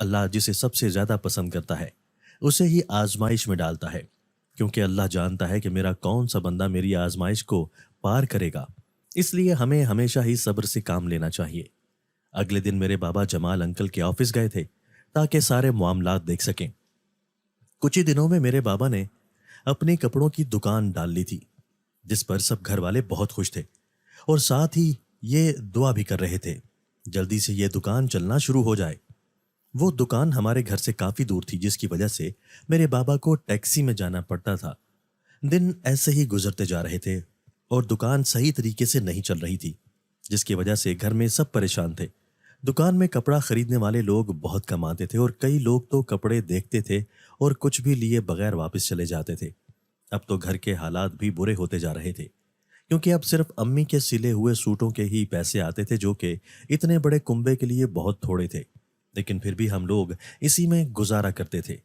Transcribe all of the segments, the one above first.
اللہ جسے سب سے زیادہ پسند کرتا ہے اسے ہی آزمائش میں ڈالتا ہے، کیونکہ اللہ جانتا ہے کہ میرا کون سا بندہ میری آزمائش کو پار کرے گا۔ اس لیے ہمیں ہمیشہ ہی صبر سے کام لینا چاہیے۔ اگلے دن میرے بابا جمال انکل کے آفس گئے تھے تاکہ سارے معاملات دیکھ سکیں۔ کچھ ہی دنوں میں میرے بابا نے اپنی کپڑوں کی دکان ڈال لی تھی، جس پر سب گھر والے بہت خوش تھے اور ساتھ ہی یہ دعا بھی کر رہے تھے جلدی سے یہ دکان چلنا شروع ہو جائے۔ وہ دکان ہمارے گھر سے کافی دور تھی، جس کی وجہ سے میرے بابا کو ٹیکسی میں جانا پڑتا تھا۔ دن ایسے ہی گزرتے جا رہے تھے اور دکان صحیح طریقے سے نہیں چل رہی تھی، جس کی وجہ سے گھر میں سب پریشان تھے۔ دکان میں کپڑا خریدنے والے لوگ بہت کم آتے تھے اور کئی لوگ تو کپڑے دیکھتے تھے اور کچھ بھی لیے بغیر واپس چلے جاتے تھے۔ اب تو گھر کے حالات بھی برے ہوتے جا رہے تھے، کیونکہ اب صرف امی کے سلے ہوئے سوٹوں کے ہی پیسے آتے تھے، جو کہ اتنے بڑے کنبے کے لیے بہت تھوڑے تھے، لیکن پھر بھی ہم لوگ اسی میں گزارا کرتے تھے۔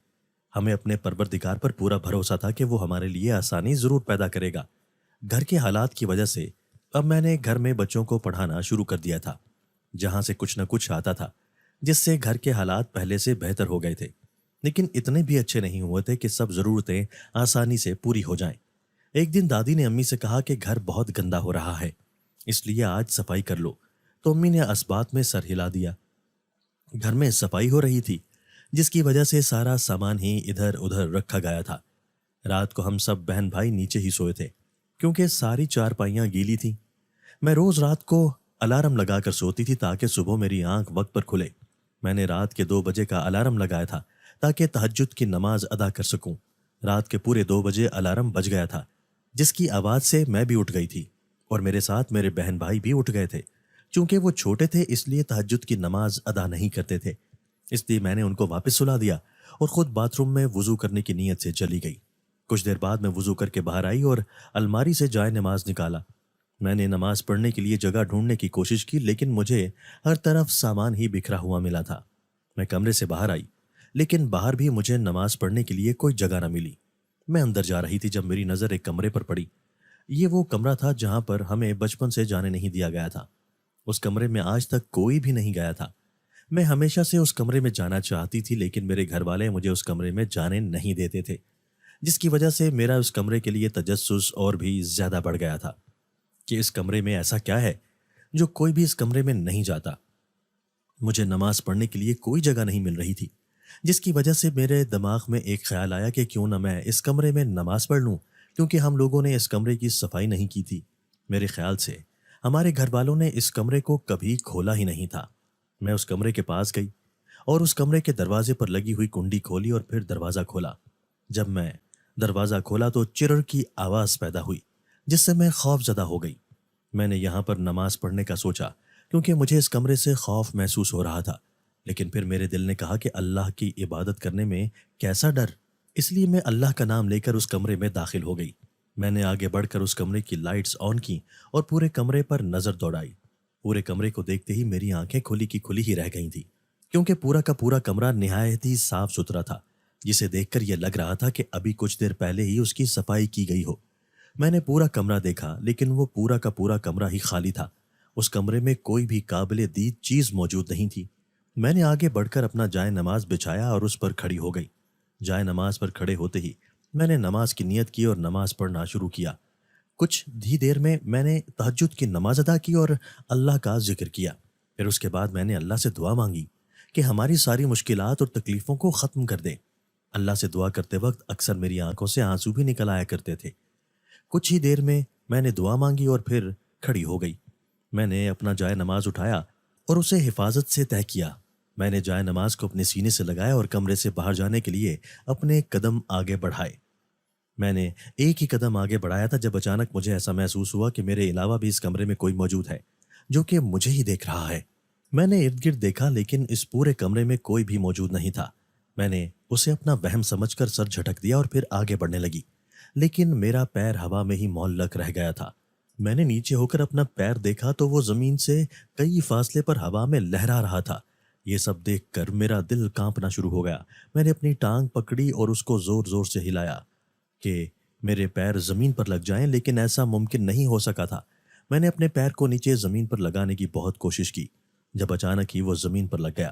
ہمیں اپنے پروردگار پر پورا بھروسہ تھا کہ وہ ہمارے لیے آسانی ضرور پیدا کرے گا۔ گھر کے حالات کی وجہ سے اب میں نے گھر میں بچوں کو پڑھانا شروع کر دیا تھا، جہاں سے کچھ نہ کچھ آتا تھا، جس سے گھر کے حالات پہلے سے بہتر ہو گئے تھے، لیکن اتنے بھی اچھے نہیں ہوئے تھے کہ سب ضرورتیں آسانی سے پوری ہو جائیں۔ ایک دن دادی نے امی سے کہا کہ گھر بہت گندا ہو رہا ہے، اس لیے آج صفائی کر لو، تو امی نے اسبات میں سر ہلا دیا۔ گھر میں صفائی ہو رہی تھی، جس کی وجہ سے سارا سامان ہی ادھر ادھر رکھا گیا تھا۔ رات کو ہم سب بہن بھائی نیچے ہی سوئے تھے، کیونکہ ساری چارپائیاں گیلی تھیں۔ میں روز رات کو الارم لگا کر سوتی تھی تاکہ صبح میری آنکھ وقت پر کھلے۔ میں نے رات کے 2 بجے کا الارم لگایا تھا تاکہ تہجد کی نماز ادا کر سکوں۔ رات کے پورے 2 بجے الارم بج گیا تھا، جس کی آواز سے میں بھی اٹھ گئی تھی اور میرے ساتھ میرے بہن بھائی بھی اٹھ گئے تھے۔ چونکہ وہ چھوٹے تھے اس لیے تہجد کی نماز ادا نہیں کرتے تھے، اس لیے میں نے ان کو واپس سلا دیا اور خود باتھ روم میں وضو کرنے کی نیت سے چلی گئی۔ کچھ دیر بعد میں وضو کر کے باہر آئی اور الماری سے جائے نماز نکالا۔ میں نے نماز پڑھنے کے لیے جگہ ڈھونڈنے کی کوشش کی، لیکن مجھے ہر طرف سامان ہی بکھرا ہوا ملا تھا۔ میں کمرے سے باہر آئی، لیکن باہر بھی مجھے نماز پڑھنے کے لیے کوئی جگہ نہ ملی۔ میں اندر جا رہی تھی جب میری نظر ایک کمرے پر پڑی۔ یہ وہ کمرہ تھا جہاں پر ہمیں بچپن سے جانے نہیں دیا گیا تھا۔ اس کمرے میں آج تک کوئی بھی نہیں گیا تھا۔ میں ہمیشہ سے اس کمرے میں جانا چاہتی تھی، لیکن میرے گھر والے مجھے اس کمرے میں جانے نہیں دیتے تھے، جس کی وجہ سے میرا اس کمرے کے لیے تجسس اور بھی زیادہ بڑھ گیا تھا کہ اس کمرے میں ایسا کیا ہے جو کوئی بھی اس کمرے میں نہیں جاتا۔ مجھے نماز پڑھنے کے لیے کوئی جگہ نہیں مل رہی تھی، جس کی وجہ سے میرے دماغ میں ایک خیال آیا کہ کیوں نہ میں اس کمرے میں نماز پڑھ لوں، کیونکہ ہم لوگوں نے اس کمرے کی صفائی نہیں کی تھی۔ میرے خیال سے ہمارے گھر والوں نے اس کمرے کو کبھی کھولا ہی نہیں تھا۔ میں اس کمرے کے پاس گئی اور اس کمرے کے دروازے پر لگی ہوئی کنڈی کھولی اور پھر دروازہ کھولا۔ جب میں دروازہ کھولا تو چرر کی آواز پیدا ہوئی، جس سے میں خوف زدہ ہو گئی۔ میں نے یہاں پر نماز پڑھنے کا سوچا، کیونکہ مجھے اس کمرے سے خوف محسوس ہو رہا تھا، لیکن پھر میرے دل نے کہا کہ اللہ کی عبادت کرنے میں کیسا ڈر، اس لیے میں اللہ کا نام لے کر اس کمرے میں داخل ہو گئی۔ میں نے آگے بڑھ کر اس کمرے کی لائٹس آن کی اور پورے کمرے پر نظر دوڑائی۔ پورے کمرے کو دیکھتے ہی میری آنکھیں کھلی کی کھلی ہی رہ گئی تھی، کیونکہ پورا کا پورا کمرہ نہایت ہی صاف ستھرا تھا، جسے دیکھ کر یہ لگ رہا تھا کہ ابھی کچھ دیر پہلے ہی اس کی صفائی کی گئی ہو۔ میں نے پورا کمرہ دیکھا، لیکن وہ پورا کا پورا کمرہ ہی خالی تھا۔ اس کمرے میں کوئی بھی قابل دید چیز موجود نہیں تھی۔ میں نے آگے بڑھ کر اپنا جائے نماز بچھایا اور اس پر کھڑی ہو گئی۔ جائے نماز پر کھڑے ہوتے ہی میں نے نماز کی نیت کی اور نماز پڑھنا شروع کیا۔ کچھ ہی دیر میں میں نے تہجد کی نماز ادا کی اور اللہ کا ذکر کیا۔ پھر اس کے بعد میں نے اللہ سے دعا مانگی کہ ہماری ساری مشکلات اور تکلیفوں کو ختم کر دے۔ اللہ سے دعا کرتے وقت اکثر میری آنکھوں سے آنسو بھی نکل آیا کرتے تھے۔ کچھ ہی دیر میں نے دعا مانگی اور پھر کھڑی ہو گئی۔ میں نے اپنا جائے نماز اٹھایا اور اسے حفاظت سے طے کیا۔ میں نے جائے نماز کو اپنے سینے سے لگایا اور کمرے سے باہر جانے کے لیے اپنے قدم آگے بڑھائے۔ میں نے ایک ہی قدم آگے بڑھایا تھا جب اچانک مجھے ایسا محسوس ہوا کہ میرے علاوہ بھی اس کمرے میں کوئی موجود ہے، جو کہ مجھے ہی دیکھ رہا ہے۔ میں نے ارد گرد دیکھا، لیکن اس پورے کمرے میں کوئی بھی موجود نہیں تھا۔ میں نے اسے اپنا وہم سمجھ کر سر جھٹک دیا اور پھر آگے بڑھنے لگی، لیکن میرا پیر ہوا میں ہی معلق رہ گیا تھا۔ میں نے نیچے ہو کر اپنا پیر دیکھا تو وہ زمین سے کئی فاصلے پر ہوا میں لہرا رہا تھا۔ یہ سب دیکھ کر میرا دل کانپنا شروع ہو گیا۔ میں نے اپنی ٹانگ پکڑی اور اس کو زور زور سے ہلایا کہ میرے پیر زمین پر لگ جائیں، لیکن ایسا ممکن نہیں ہو سکا تھا۔ میں نے اپنے پیر کو نیچے زمین پر لگانے کی بہت کوشش کی، جب اچانک ہی وہ زمین پر لگ گیا۔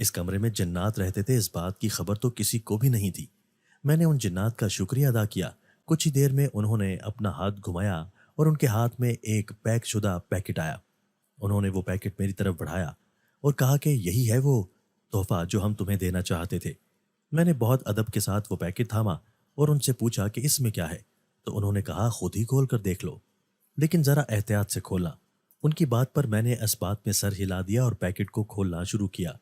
اس کمرے میں جنات رہتے تھے، اس بات کی خبر تو کسی کو بھی نہیں تھی۔ میں نے ان جنات کا شکریہ ادا کیا۔ کچھ ہی دیر میں انہوں نے اپنا ہاتھ گھمایا اور ان کے ہاتھ میں ایک پیک شدہ پیکٹ آیا۔ انہوں نے وہ پیکٹ میری طرف بڑھایا اور کہا کہ یہی ہے وہ تحفہ جو ہم تمہیں دینا چاہتے تھے۔ میں نے بہت ادب کے ساتھ وہ پیکٹ تھاما اور ان سے پوچھا کہ اس میں کیا ہے، تو انہوں نے کہا خود ہی کھول کر دیکھ لو، لیکن ذرا احتیاط سے کھولنا۔ ان کی بات پر میں نے اس بات میں سر ہلا دیا اور پیکٹ کو کھولنا شروع کیا۔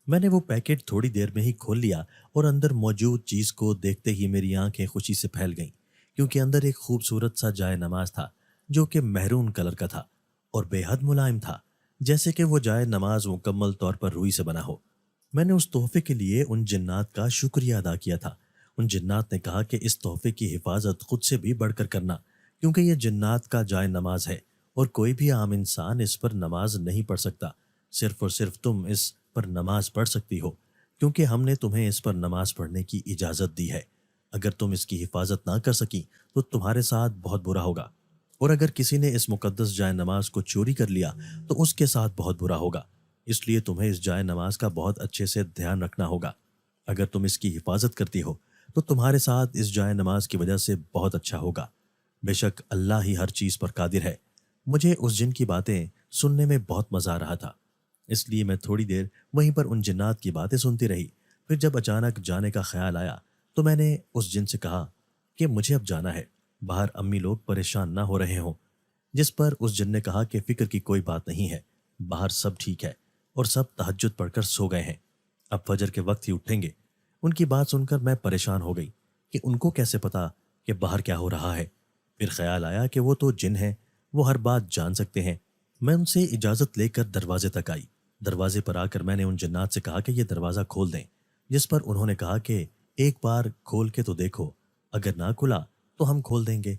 میں نے وہ پیکٹ تھوڑی دیر میں ہی کھول لیا اور اندر موجود چیز کو دیکھتے ہی میری آنکھیں خوشی سے پھیل گئیں، کیونکہ اندر ایک خوبصورت سا جائے نماز تھا جو کہ مہرون کلر کا تھا اور بے حد ملائم تھا، جیسے کہ وہ جائے نماز مکمل طور پر روئی سے بنا ہو۔ میں نے اس تحفے کے لیے ان جنات کا شکریہ ادا کیا تھا۔ ان جنات نے کہا کہ اس تحفے کی حفاظت خود سے بھی بڑھ کر کرنا، کیونکہ یہ جنات کا جائے نماز ہے اور کوئی بھی عام انسان اس پر نماز نہیں پڑھ سکتا۔ صرف اور صرف تم اس پر نماز پڑھ سکتی ہو، کیونکہ ہم نے تمہیں اس پر نماز پڑھنے کی اجازت دی ہے۔ اگر تم اس کی حفاظت نہ کر سکی تو تمہارے ساتھ بہت برا ہوگا، اور اگر کسی نے اس مقدس جائے نماز کو چوری کر لیا تو اس کے ساتھ بہت برا ہوگا۔ اس لیے تمہیں اس جائے نماز کا بہت اچھے سے دھیان رکھنا ہوگا۔ اگر تم اس کی حفاظت کرتی ہو تو تمہارے ساتھ اس جائے نماز کی وجہ سے بہت اچھا ہوگا۔ بے شک اللہ ہی ہر چیز پر قادر ہے۔ مجھے اس جن کی باتیں سننے میں بہت مزہ آ رہا تھا، اس لیے میں تھوڑی دیر وہیں پر ان جنات کی باتیں سنتی رہی۔ پھر جب اچانک جانے کا خیال آیا تو میں نے اس جن سے کہا کہ مجھے اب جانا ہے، باہر امی لوگ پریشان نہ ہو رہے ہوں۔ جس پر اس جن نے کہا کہ فکر کی کوئی بات نہیں ہے، باہر سب ٹھیک ہے اور سب تہجد پڑھ کر سو گئے ہیں، اب فجر کے وقت ہی اٹھیں گے۔ ان کی بات سن کر میں پریشان ہو گئی کہ ان کو کیسے پتا کہ باہر کیا ہو رہا ہے۔ پھر خیال آیا کہ وہ تو جن ہیں، وہ ہر بات جان سکتے ہیں۔ میں ان سے اجازت لے کر دروازے تک آئی۔ دروازے پر آ کر میں نے ان جنات سے کہا کہ یہ دروازہ کھول دیں، جس پر انہوں نے کہا کہ ایک بار کھول کے تو دیکھو، اگر نہ کھلا تو ہم کھول دیں گے۔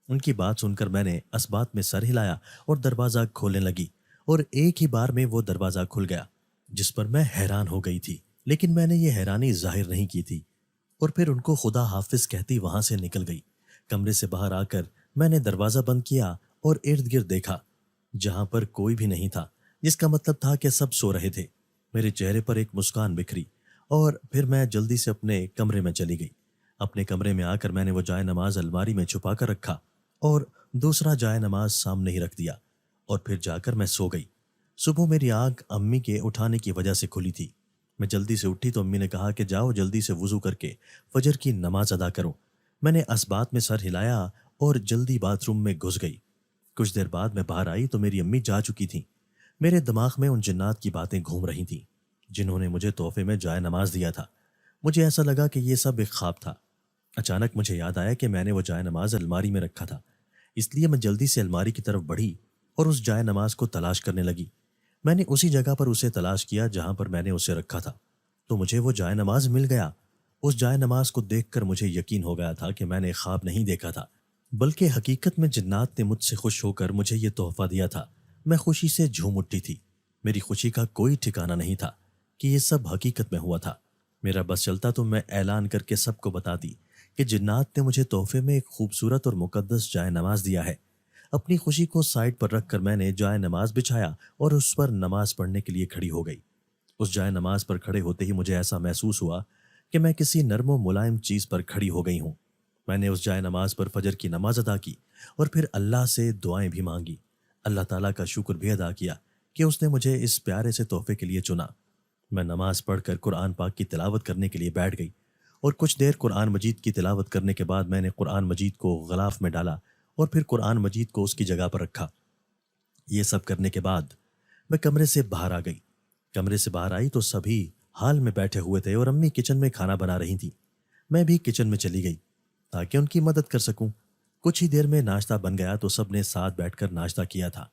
ان کی بات سن کر میں نے اس بات میں سر ہلایا اور دروازہ کھولنے لگی، اور ایک ہی بار میں وہ دروازہ کھل گیا، جس پر میں حیران ہو گئی تھی، لیکن میں نے یہ حیرانی ظاہر نہیں کی تھی، اور پھر ان کو خدا حافظ کہتی وہاں سے نکل گئی۔ کمرے سے باہر آ کر میں نے دروازہ بند کیا اور ارد گرد دیکھا، جہاں پر کوئی بھی نہیں تھا، جس کا مطلب تھا کہ سب سو رہے تھے۔ میرے چہرے پر ایک مسکان بکھری اور پھر میں جلدی سے اپنے کمرے میں چلی گئی۔ اپنے کمرے میں آ کر میں نے وہ جائے نماز الماری میں چھپا کر رکھا اور دوسرا جائے نماز سامنے ہی رکھ دیا، اور پھر جا کر میں سو گئی۔ صبح میری آنکھ امی کے اٹھانے کی وجہ سے کھلی تھی۔ میں جلدی سے اٹھی تو امی نے کہا کہ جاؤ جلدی سے وضو کر کے فجر کی نماز ادا کرو۔ میں نے اس بات میں سر ہلایا اور جلدی باتھ روم میں گھس گئی۔ کچھ دیر بعد میں باہر آئی تو میری امی جا چکی تھیں۔ میرے دماغ میں ان جنات کی باتیں گھوم رہی تھیں جنہوں نے مجھے تحفے میں جائے نماز دیا تھا۔ مجھے ایسا لگا کہ یہ سب ایک خواب تھا۔ اچانک مجھے یاد آیا کہ میں نے وہ جائے نماز الماری میں رکھا تھا، اس لیے میں جلدی سے الماری کی طرف بڑھی اور اس جائے نماز کو تلاش کرنے لگی۔ میں نے اسی جگہ پر اسے تلاش کیا جہاں پر میں نے اسے رکھا تھا، تو مجھے وہ جائے نماز مل گیا۔ اس جائے نماز کو دیکھ کر مجھے یقین ہو گیا تھا کہ میں نے خواب نہیں دیکھا تھا، بلکہ حقیقت میں جنات نے مجھ سے خوش ہو کر مجھے یہ تحفہ دیا تھا۔ میں خوشی سے جھوم اٹھی تھی۔ میری خوشی کا کوئی ٹھکانہ نہیں تھا کہ یہ سب حقیقت میں ہوا تھا۔ میرا بس چلتا تو میں اعلان کر کے سب کو بتاتی کہ جنات نے مجھے تحفے میں ایک خوبصورت اور مقدس جائے نماز دیا ہے۔ اپنی خوشی کو سائڈ پر رکھ کر میں نے جائے نماز بچھایا اور اس پر نماز پڑھنے کے لیے کھڑی ہو گئی۔ اس جائے نماز پر کھڑے ہوتے ہی مجھے ایسا محسوس ہوا کہ میں کسی نرم و ملائم چیز پر کھڑی ہو گئی ہوں۔ میں نے اس جائے نماز پر فجر کی نماز ادا کی اور پھر اللہ سے دعائیں بھی مانگی۔ اللہ تعالیٰ کا شکر بھی ادا کیا کہ اس نے مجھے اس پیارے سے تحفے کے لیے چنا۔ میں نماز پڑھ کر قرآن پاک کی تلاوت کرنے کے لیے بیٹھ گئی، اور کچھ دیر قرآن مجید کی تلاوت کرنے کے بعد میں نے قرآن مجید کو غلاف میں ڈالا اور پھر قرآن مجید کو اس کی جگہ پر رکھا۔ یہ سب کرنے کے بعد میں کمرے سے باہر آ گئی۔ کمرے سے باہر آئی تو سبھی حال میں بیٹھے ہوئے تھے اور امی کچن میں کھانا بنا رہی تھیں۔ میں بھی کچن میں چلی گئی تاکہ ان کی مدد کر سکوں۔ کچھ ہی دیر میں ناشتہ بن گیا تو سب نے ساتھ بیٹھ کر ناشتہ کیا تھا۔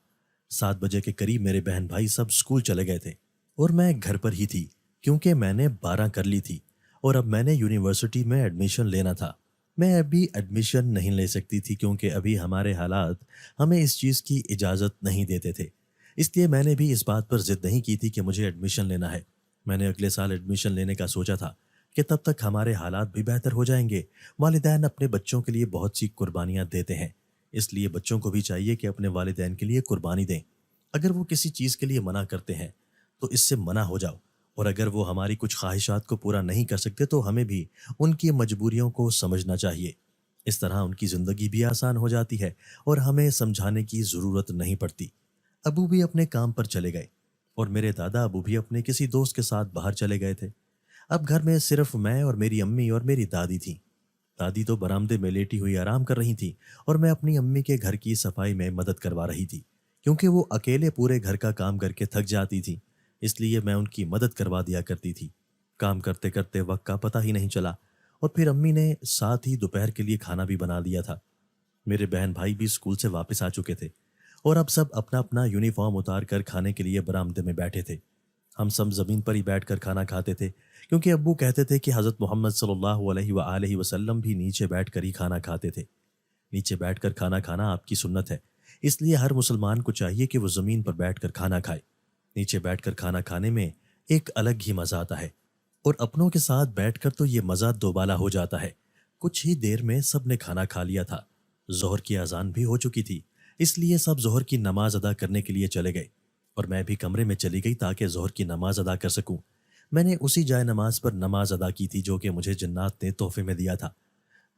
7 بجے کے قریب میرے بہن بھائی سب اسکول چلے گئے تھے اور میں گھر پر ہی تھی، کیونکہ میں نے 12 کر لی تھی اور اب میں نے یونیورسٹی میں ایڈمیشن لینا تھا۔ میں ابھی ایڈمیشن نہیں لے سکتی تھی کیونکہ ابھی ہمارے حالات ہمیں اس چیز کی اجازت نہیں دیتے تھے، اس لیے میں نے بھی اس بات پر ضد نہیں کی تھی کہ مجھے ایڈمیشن لینا ہے۔ میں نے اگلے سال ایڈمیشن لینے کا سوچا تھا کہ تب تک ہمارے حالات بھی بہتر ہو جائیں گے۔ والدین اپنے بچوں کے لیے بہت سی قربانیاں دیتے ہیں، اس لیے بچوں کو بھی چاہیے کہ اپنے والدین کے لیے قربانی دیں۔ اگر وہ کسی چیز کے لیے منع کرتے ہیں تو اس سے منع ہو جاؤ اور اگر وہ ہماری کچھ خواہشات کو پورا نہیں کر سکتے تو ہمیں بھی ان کی مجبوریوں کو سمجھنا چاہیے۔ اس طرح ان کی زندگی بھی آسان ہو جاتی ہے اور ہمیں سمجھانے کی ضرورت نہیں پڑتی۔ ابو بھی اپنے کام پر چلے گئے اور میرے دادا ابو بھی اپنے کسی دوست کے ساتھ باہر چلے گئے تھے۔ اب گھر میں صرف میں اور میری امی اور میری دادی تھیں۔ دادی تو برآمدے میں لیٹی ہوئی آرام کر رہی تھی اور میں اپنی امی کے گھر کی صفائی میں مدد کروا رہی تھی، کیونکہ وہ اکیلے پورے گھر کا کام کر کے تھک جاتی تھی، اس لیے میں ان کی مدد کروا دیا کرتی تھی۔ کام کرتے کرتے وقت کا پتہ ہی نہیں چلا اور پھر امی نے ساتھ ہی دوپہر کے لیے کھانا بھی بنا لیا تھا۔ میرے بہن بھائی بھی اسکول سے واپس آ چکے تھے اور اب سب اپنا اپنا یونیفارم اتار کر کھانے کے لیے برآمدے میں بیٹھے تھے۔ ہم سب زمین پر ہی بیٹھ کر کھانا کھاتے تھے، کیونکہ ابو کہتے تھے کہ حضرت محمد صلی اللہ علیہ وآلہ وسلم بھی نیچے بیٹھ کر ہی کھانا کھاتے تھے۔ نیچے بیٹھ کر کھانا کھانا آپ کی سنت ہے، اس لیے ہر مسلمان کو چاہیے کہ وہ زمین پر بیٹھ کر کھانا کھائے۔ نیچے بیٹھ کر کھانا کھانے میں ایک الگ ہی مزہ آتا ہے، اور اپنوں کے ساتھ بیٹھ کر تو یہ مزہ دوبالا ہو جاتا ہے۔ کچھ ہی دیر میں سب نے کھانا کھا لیا تھا۔ ظہر کی اذان بھی ہو چکی تھی، اس لیے سب ظہر کی نماز ادا کرنے کے لیے چلے گئے اور میں بھی کمرے میں چلی گئی تاکہ ظہر کی نماز ادا کر سکوں۔ میں نے اسی جائے نماز پر نماز ادا کی تھی جو کہ مجھے جنات نے تحفے میں دیا تھا۔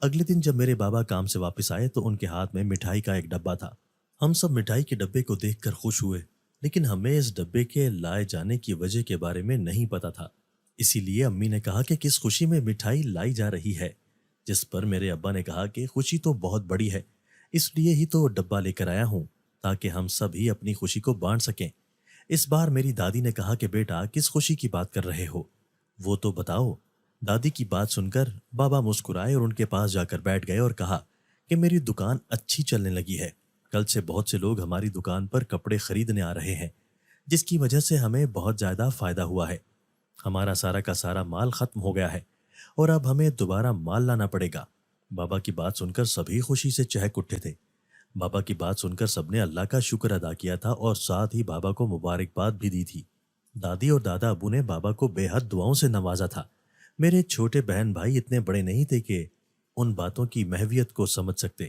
اگلے دن جب میرے بابا کام سے واپس آئے تو ان کے ہاتھ میں مٹھائی کا ایک ڈبہ تھا۔ ہم سب مٹھائی کے ڈبے کو دیکھ کر خوش ہوئے، لیکن ہمیں اس ڈبے کے لائے جانے کی وجہ کے بارے میں نہیں پتا تھا۔ اسی لیے امی نے کہا کہ کس خوشی میں مٹھائی لائی جا رہی ہے، جس پر میرے ابا نے کہا کہ خوشی تو بہت بڑی ہے، اس لیے ہی تو ڈبہ لے کر آیا ہوں تاکہ ہم سب ہی اپنی خوشی کو بانٹ سکیں۔ اس بار میری دادی نے کہا کہ بیٹا کس خوشی کی بات کر رہے ہو، وہ تو بتاؤ۔ دادی کی بات سن کر بابا مسکرائے اور ان کے پاس جا کر بیٹھ گئے اور کہا کہ میری دکان اچھی چلنے لگی ہے۔ کل سے بہت سے لوگ ہماری دکان پر کپڑے خریدنے آ رہے ہیں، جس کی وجہ سے ہمیں بہت زیادہ فائدہ ہوا ہے۔ ہمارا سارا کا سارا مال ختم ہو گیا ہے اور اب ہمیں دوبارہ مال لانا پڑے گا۔ بابا کی بات سن کر سبھی خوشی سے چہک اٹھے تھے۔ بابا کی بات سن کر سب نے اللہ کا شکر ادا کیا تھا اور ساتھ ہی بابا کو مبارکباد بھی دی تھی۔ دادی اور دادا ابو نے بابا کو بے حد دعاؤں سے نوازا تھا۔ میرے چھوٹے بہن بھائی اتنے بڑے نہیں تھے کہ ان باتوں کی مہویت کو سمجھ سکتے۔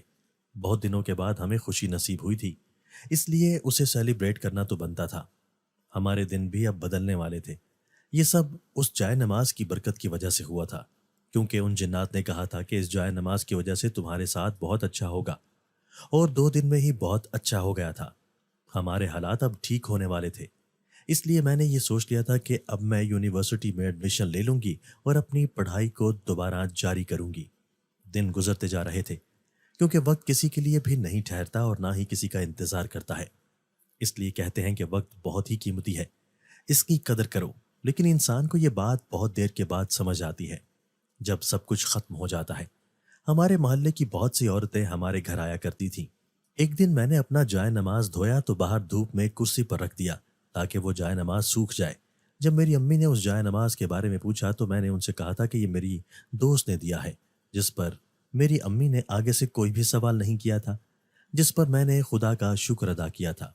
بہت دنوں کے بعد ہمیں خوشی نصیب ہوئی تھی، اس لیے اسے سیلیبریٹ کرنا تو بنتا تھا۔ ہمارے دن بھی اب بدلنے والے تھے۔ یہ سب اس جائے نماز کی برکت کی وجہ سے ہوا تھا، کیونکہ ان جنات نے کہا تھا کہ اس جائے نماز کی وجہ سے تمہارے ساتھ بہت اچھا ہوگا، اور 2 دن میں ہی بہت اچھا ہو گیا تھا۔ ہمارے حالات اب ٹھیک ہونے والے تھے، اس لیے میں نے یہ سوچ لیا تھا کہ اب میں یونیورسٹی میں ایڈمیشن لے لوں گی اور اپنی پڑھائی کو دوبارہ جاری کروں گی۔ دن گزرتے جا رہے تھے، کیونکہ وقت کسی کے لیے بھی نہیں ٹھہرتا اور نہ ہی کسی کا انتظار کرتا ہے۔ اس لیے کہتے ہیں کہ وقت بہت ہی قیمتی ہے، اس کی قدر کرو۔ لیکن انسان کو یہ بات بہت دیر کے بعد سمجھ آتی ہے، جب سب کچھ ختم ہو جاتا ہے۔ ہمارے محلے کی بہت سی عورتیں ہمارے گھر آیا کرتی تھیں۔ ایک دن میں نے اپنا جائے نماز دھویا تو باہر دھوپ میں کرسی پر رکھ دیا تاکہ وہ جائے نماز سوکھ جائے۔ جب میری امی نے اس جائے نماز کے بارے میں پوچھا تو میں نے ان سے کہا تھا کہ یہ میری دوست نے دیا ہے، جس پر میری امی نے آگے سے کوئی بھی سوال نہیں کیا تھا، جس پر میں نے خدا کا شکر ادا کیا تھا۔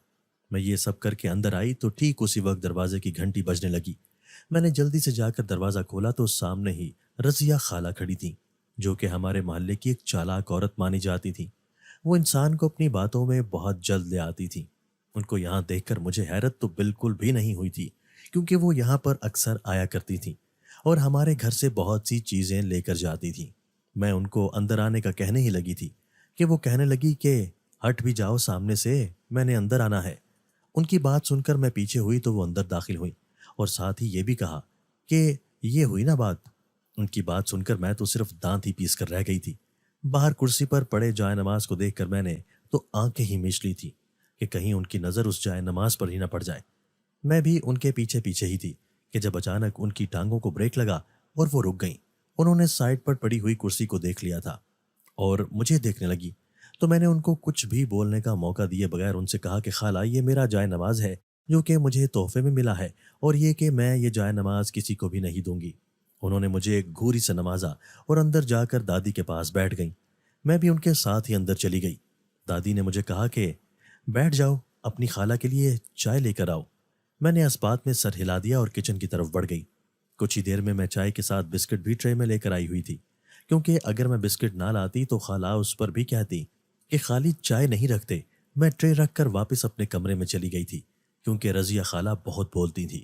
میں یہ سب کر کے اندر آئی تو ٹھیک اسی وقت دروازے کی گھنٹی بجنے لگی۔ میں نے جلدی سے جا کر دروازہ کھولا تو سامنے ہی رضیہ خالہ کھڑی تھیں، جو کہ ہمارے محلے کی ایک چالاک عورت مانی جاتی تھی۔ وہ انسان کو اپنی باتوں میں بہت جلد لے آتی تھی۔ ان کو یہاں دیکھ کر مجھے حیرت تو بالکل بھی نہیں ہوئی تھی، کیونکہ وہ یہاں پر اکثر آیا کرتی تھیں اور ہمارے گھر سے بہت سی چیزیں لے کر جاتی تھیں۔ میں ان کو اندر آنے کا کہنے ہی لگی تھی کہ وہ کہنے لگی کہ ہٹ بھی جاؤ سامنے سے، میں نے اندر آنا ہے۔ ان کی بات سن کر میں پیچھے ہوئی تو وہ اندر داخل ہوئی اور ساتھ ہی یہ بھی کہا کہ یہ ہوئی نا بات۔ ان کی بات سن کر میں تو صرف دانت ہی پیس کر رہ گئی تھی۔ باہر کرسی پر پڑے جائے نماز کو دیکھ کر میں نے تو آنکھیں ہی میچ لی تھی کہ کہیں ان کی نظر اس جائے نماز پر ہی نہ پڑ جائے۔ میں بھی ان کے پیچھے پیچھے ہی تھی کہ جب اچانک ان کی ٹانگوں کو بریک لگا اور وہ رک گئیں۔ انہوں نے سائڈ پر پڑی ہوئی کرسی کو دیکھ لیا تھا اور مجھے دیکھنے لگی، تو میں نے ان کو کچھ بھی بولنے کا موقع دیے بغیر ان سے کہا کہ خالہ یہ میرا جائے نماز ہے جو کہ مجھے تحفے میں ملا ہے، اور یہ کہ میں یہ جائے نماز کسی کو بھی نہیں دوں گی۔ انہوں نے مجھے ایک گھوری سے نوازا اور اندر جا کر دادی کے پاس بیٹھ گئیں۔ میں بھی ان کے ساتھ ہی اندر چلی گئی۔ دادی نے مجھے کہا کہ بیٹھ جاؤ، اپنی خالہ کے لیے چائے لے کر آؤ۔ میں نے اس بات میں سر ہلا دیا اور کچن کی طرف بڑھ گئی۔ کچھ ہی دیر میں چائے کے ساتھ بسکٹ بھی ٹرے میں لے کر آئی ہوئی تھی، کیونکہ اگر میں بسکٹ نہ لاتی تو خالہ اس پر بھی کہتی کہ خالی چائے نہیں رکھتے۔ میں ٹرے رکھ کر واپس اپنے کمرے میں چلی گئی تھی، کیونکہ رضیہ خالہ بہت بولتی تھی،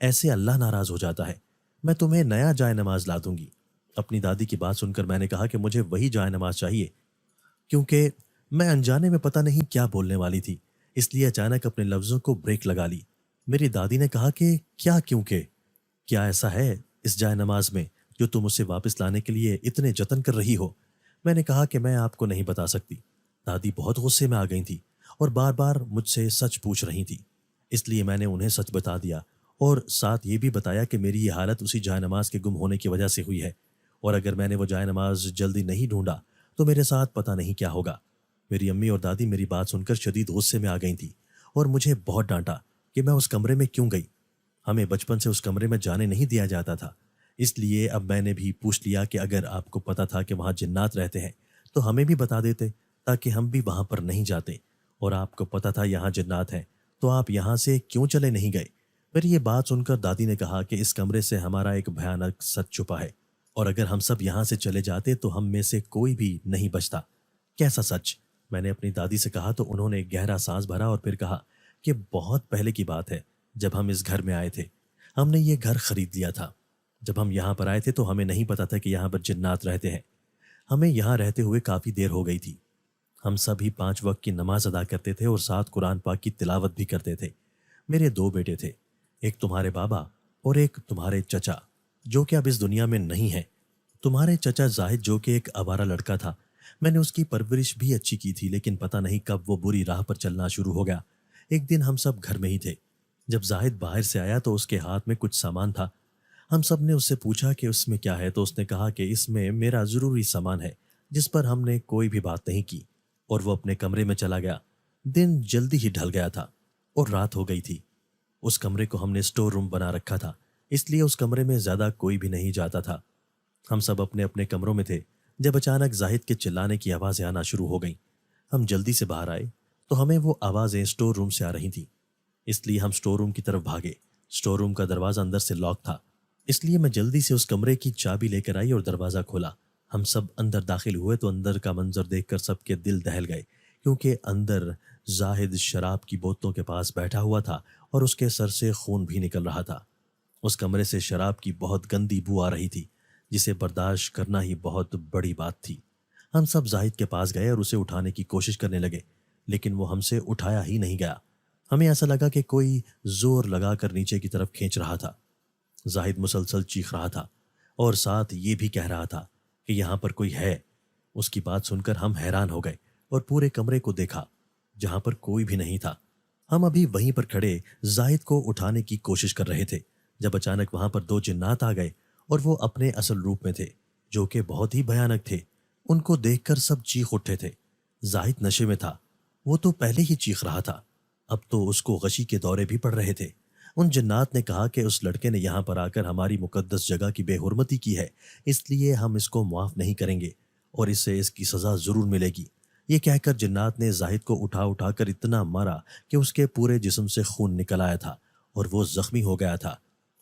ایسے اللہ ناراض ہو جاتا ہے۔ میں تمہیں نیا جائے نماز لا دوں گی۔ اپنی دادی کی بات سن کر میں نے کہا کہ مجھے وہی جائے نماز چاہیے، کیونکہ میں انجانے میں پتہ نہیں کیا بولنے والی تھی، اس لیے اچانک اپنے لفظوں کو بریک لگا لی۔ میری دادی نے کہا کہ کیونکہ کیا ایسا ہے اس جائے نماز میں جو تم اسے واپس لانے کے لیے اتنے جتن کر رہی ہو؟ میں نے کہا کہ میں آپ کو نہیں بتا سکتی۔ دادی بہت غصے میں آ گئی تھی اور بار بار مجھ سے سچ پوچھ رہی تھی، اس لیے میں نے انہیں سچ بتا دیا اور ساتھ یہ بھی بتایا کہ میری یہ حالت اسی جائے نماز کے گم ہونے کی وجہ سے ہوئی ہے، اور اگر میں نے وہ جائے نماز جلدی نہیں ڈھونڈا تو میرے ساتھ پتہ نہیں کیا ہوگا۔ میری امی اور دادی میری بات سن کر شدید غصے میں آ گئی تھیں اور مجھے بہت ڈانٹا کہ میں اس کمرے میں کیوں گئی۔ ہمیں بچپن سے اس کمرے میں جانے نہیں دیا جاتا تھا، اس لیے اب میں نے بھی پوچھ لیا کہ اگر آپ کو پتہ تھا کہ وہاں جنات رہتے ہیں تو ہمیں بھی بتا دیتے تاکہ ہم بھی وہاں پر نہیں جاتے، اور آپ کو پتہ تھا یہاں جنات ہیں تو آپ یہاں سے کیوں چلے نہیں گئے؟ میری یہ بات سن کر دادی نے کہا کہ اس کمرے سے ہمارا ایک بھیانک سچ چھپا ہے، اور اگر ہم سب یہاں سے چلے جاتے تو ہم میں سے کوئی بھی نہیں بچتا۔ کیسا سچ؟ میں نے اپنی دادی سے کہا تو انہوں نے گہرا سانس بھرا اور پھر کہا کہ بہت پہلے کی بات ہے، جب ہم اس گھر میں آئے تھے۔ ہم نے یہ گھر خرید لیا تھا۔ جب ہم یہاں پر آئے تھے تو ہمیں نہیں پتا تھا کہ یہاں پر جنات رہتے ہیں۔ ہمیں یہاں رہتے ہوئے کافی دیر ہو گئی تھی۔ ہم سبھی 5 وقت کی نماز ادا کرتے تھے اور ساتھ قرآن پاک کی تلاوت بھی کرتے تھے۔ میرے 2 بیٹے تھے، ایک تمہارے بابا اور ایک تمہارے چچا جو کہ اب اس دنیا میں نہیں ہے۔ تمہارے چچا زاہد جو کہ ایک آوارہ لڑکا تھا، میں نے اس کی پرورش بھی اچھی کی تھی، لیکن پتہ نہیں کب وہ بری راہ پر چلنا شروع ہو گیا۔ ایک دن ہم سب گھر میں ہی تھے، جب زاہد باہر سے آیا تو اس کے ہاتھ میں کچھ سامان تھا۔ ہم سب نے اس سے پوچھا کہ اس میں کیا ہے تو اس نے کہا کہ اس میں میرا ضروری سامان ہے، جس پر ہم نے کوئی بھی بات نہیں کی، اور وہ اپنے کمرے میں چلا گیا۔ دن جلدی ہی ڈھل گیا تھا اور رات ہو گئی تھی۔ اس کمرے کو ہم نے اسٹور روم بنا رکھا تھا، اس لیے اس کمرے میں زیادہ کوئی بھی نہیں جاتا تھا۔ ہم سب اپنے اپنے کمروں میں تھے جب اچانک زاہد کے چلانے کی آوازیں آنا شروع ہو گئیں۔ ہم جلدی سے باہر آئے تو ہمیں وہ آوازیں اسٹور روم سے آ رہی تھیں، اس لیے ہم اسٹور روم کی طرف بھاگے۔ اسٹور روم کا دروازہ اندر سے لاک تھا، اس لیے میں جلدی سے اس کمرے کی چابی لے کر آئی اور دروازہ کھولا۔ ہم سب اندر داخل ہوئے تو اندر کا منظر دیکھ کر سب کے دل دہل گئے، کیونکہ اندر زاہد شراب کی بوتلوں کے پاس بیٹھا ہوا تھا اور اس کے سر سے خون بھی نکل رہا تھا۔ اس کمرے سے شراب کی بہت گندی بو آ رہی تھی، جسے برداشت کرنا ہی بہت بڑی بات تھی۔ ہم سب زاہد کے پاس گئے اور اسے اٹھانے کی کوشش کرنے لگے، لیکن وہ ہم سے اٹھایا ہی نہیں گیا۔ ہمیں ایسا لگا کہ کوئی زور لگا کر نیچے کی طرف کھینچ رہا تھا۔ زاہد مسلسل چیخ رہا تھا اور ساتھ یہ بھی کہہ رہا تھا کہ یہاں پر کوئی ہے۔ اس کی بات سن کر ہم حیران ہو گئے اور پورے کمرے کو دیکھا، جہاں پر کوئی بھی نہیں تھا۔ ہم ابھی وہیں پر کھڑے زاہد کو اٹھانے کی کوشش کر رہے تھے جب اچانک وہاں پر 2 جنات آ گئے، اور وہ اپنے اصل روپ میں تھے، جو کہ بہت ہی بھیانک تھے۔ ان کو دیکھ کر سب چیخ اٹھے تھے۔ زاہد نشے میں تھا، وہ تو پہلے ہی چیخ رہا تھا، اب تو اس کو غشی کے دورے بھی پڑ رہے تھے۔ ان جنات نے کہا کہ اس لڑکے نے یہاں پر آ کر ہماری مقدس جگہ کی بے حرمتی کی ہے، اس لیے ہم اس کو معاف نہیں کریں گے اور اسے اس کی سزا ضرور ملے گی۔ یہ کہہ کر جنات نے زاہد کو اٹھا کر اتنا مارا کہ اس کے پورے جسم سے خون نکل آیا تھا اور وہ زخمی ہو گیا تھا۔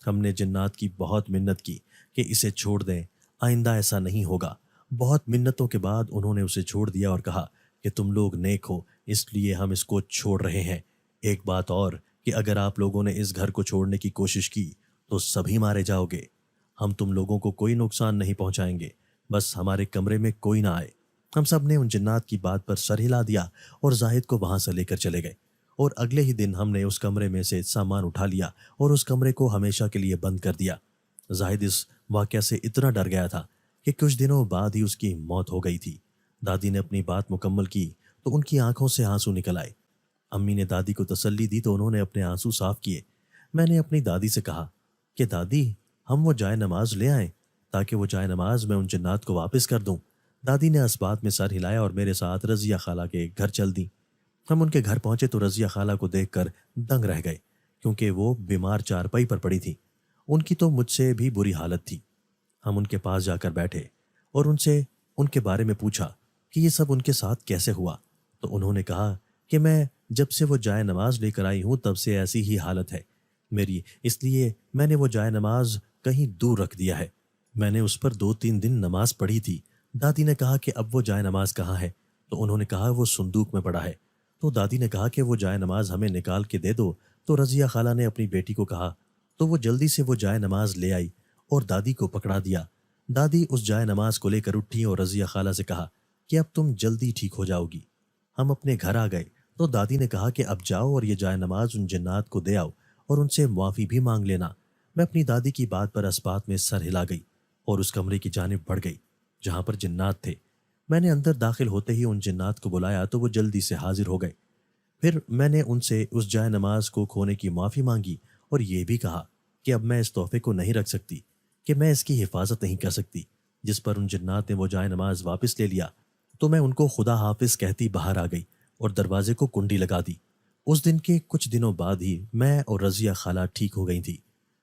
ہم نے جنات کی بہت منت کی کہ اسے چھوڑ دیں، آئندہ ایسا نہیں ہوگا۔ بہت منتوں کے بعد انہوں نے اسے چھوڑ دیا اور کہا کہ تم لوگ نیک ہو، اس لیے ہم اس کو چھوڑ رہے ہیں۔ ایک بات اور کہ اگر آپ لوگوں نے اس گھر کو چھوڑنے کی کوشش کی تو سبھی مارے جاؤ گے۔ ہم تم لوگوں کو کوئی نقصان نہیں پہنچائیں گے، بس ہمارے کمرے میں کوئی نہ آئے۔ ہم سب نے ان جنات کی بات پر سر ہلا دیا اور زاہد کو وہاں سے لے کر چلے گئے، اور اگلے ہی دن ہم نے اس کمرے میں سے سامان اٹھا لیا اور اس کمرے کو ہمیشہ کے لیے بند کر دیا۔ زاہد اس واقعہ سے اتنا ڈر گیا تھا کہ کچھ دنوں بعد ہی اس کی موت ہو گئی تھی۔ دادی نے اپنی بات مکمل کی تو ان کی آنکھوں سے آنسو نکل آئے۔ امی نے دادی کو تسلی دی تو انہوں نے اپنے آنسو صاف کیے۔ میں نے اپنی دادی سے کہا کہ دادی، ہم وہ جائے نماز لے آئیں تاکہ وہ جائے نماز میں ان جنات کو واپس کر دوں۔ دادی نے اس بات میں سر ہلایا اور میرے ساتھ رضیہ خالہ کے گھر چل دی۔ ہم ان کے گھر پہنچے تو رضیہ خالہ کو دیکھ کر دنگ رہ گئے، کیونکہ وہ بیمار چارپائی پر پڑی تھی۔ ان کی تو مجھ سے بھی بری حالت تھی۔ ہم ان کے پاس جا کر بیٹھے اور ان سے ان کے بارے میں پوچھا کہ یہ سب ان کے ساتھ کیسے ہوا، تو انہوں نے کہا کہ میں جب سے وہ جائے نماز لے کر آئی ہوں تب سے ایسی ہی حالت ہے میری، اس لیے میں نے وہ جائے نماز کہیں دور رکھ دیا ہے۔ میں نے اس پر 2-3 دن نماز پڑھی تھی۔ دادی نے کہا کہ اب وہ جائے نماز کہاں ہے، تو انہوں نے کہا وہ صندوق میں پڑا ہے۔ تو دادی نے کہا کہ وہ جائے نماز ہمیں نکال کے دے دو، تو رضیہ خالہ نے اپنی بیٹی کو کہا تو وہ جلدی سے وہ جائے نماز لے آئی اور دادی کو پکڑا دیا۔ دادی اس جائے نماز کو لے کر اٹھی اور رضیہ خالہ سے کہا کہ اب تم جلدی ٹھیک ہو جاؤ گی۔ ہم اپنے گھر آ گئے تو دادی نے کہا کہ اب جاؤ اور یہ جائے نماز ان جنات کو دے آؤ اور ان سے معافی بھی مانگ لینا۔ میں اپنی دادی کی بات پر اسبات میں سر ہلا گئی اور اس کمرے کی جانب بڑھ گئی جہاں پر جنات تھے۔ میں نے اندر داخل ہوتے ہی ان جنات کو بلایا تو وہ جلدی سے حاضر ہو گئے۔ پھر میں نے ان سے اس جائے نماز کو کھونے کی معافی مانگی اور یہ بھی کہا کہ اب میں اس تحفے کو نہیں رکھ سکتی، کہ میں اس کی حفاظت نہیں کر سکتی، جس پر ان جنات نے وہ جائے نماز واپس لے لیا۔ تو میں ان کو خدا حافظ کہتی باہر آ گئی اور دروازے کو کنڈی لگا دی۔ اس دن کے کچھ دنوں بعد ہی میں اور رضیہ خالہ ٹھیک ہو گئی تھی،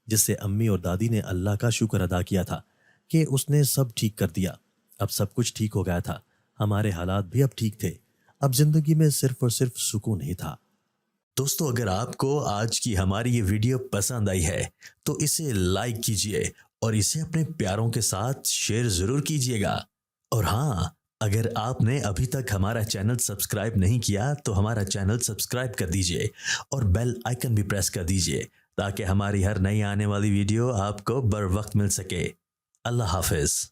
جس سے امی اور دادی نے اللہ کا شکر ادا کیا تھا کہ اس نے سب ٹھیک کر دیا۔ اب سب کچھ ٹھیک ہو گیا تھا، ہمارے حالات بھی اب ٹھیک تھے، اب زندگی میں صرف اور صرف سکون ہی تھا۔ دوستو، اگر آپ کو آج کی ہماری یہ ویڈیو پسند آئی ہے تو اسے لائک کیجئے اور اسے اپنے پیاروں کے ساتھ شیئر ضرور کیجئے گا۔ اور ہاں، اگر آپ نے ابھی تک ہمارا چینل سبسکرائب نہیں کیا تو ہمارا چینل سبسکرائب کر دیجئے اور بیل آئیکن بھی پریس کر دیجئے تاکہ ہماری ہر نئی آنے والی ویڈیو آپ کو بر وقت مل سکے۔ اللہ حافظ۔